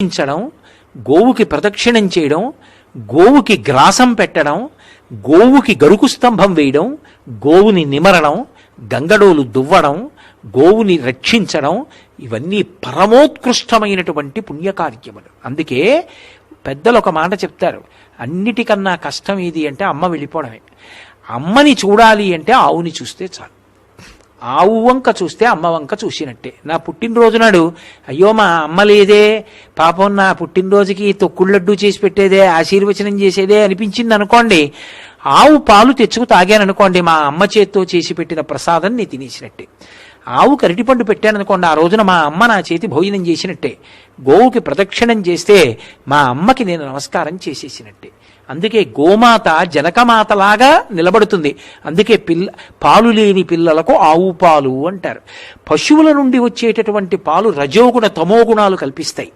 రక్షించడం, గోవుకి ప్రదక్షిణం చేయడం, గోవుకి గ్రాసం పెట్టడం, గోవుకి గరుకు స్తంభం వేయడం, గోవుని నిమరడం, గంగడోలు దువ్వడం, గోవుని రక్షించడం, ఇవన్నీ పరమోత్కృష్టమైనటువంటి పుణ్యకార్యములు. అందుకే పెద్దలు ఒక మాట చెప్తారు, అన్నిటికన్నా కష్టం ఏది అంటే అమ్మ వెళ్ళిపోవడమే. అమ్మని చూడాలి అంటే ఆవుని చూస్తే చాలు. ఆవు వంక చూస్తే అమ్మ వంక చూసినట్టే. నా పుట్టినరోజు నాడు అయ్యో మా అమ్మ లేదే, పాపం నా పుట్టినరోజుకి తొక్కుళ్ళడ్డు చేసి పెట్టేదే, ఆశీర్వచనం చేసేదే అనిపించింది అనుకోండి, ఆవు పాలు తెచ్చుకు తాగాననుకోండి, మా అమ్మ చేత్తో చేసి పెట్టిన ప్రసాదం నేను తినేసినట్టే. ఆవుకి అరటిపండు పెట్టాననుకోండి, ఆ రోజున మా అమ్మ నా చేతి భోజనం చేసినట్టే. గోవుకి ప్రదక్షిణం చేస్తే మా అమ్మకి నేను నమస్కారం చేసేసినట్టే. అందుకే గోమాత జనకమాతలాగా నిలబడుతుంది. అందుకే పాలు లేని పిల్లలకు ఆవు పాలు అంటారు. పశువుల నుండి వచ్చేటటువంటి పాలు రజోగుణ తమోగుణాలు కల్పిస్తాయి.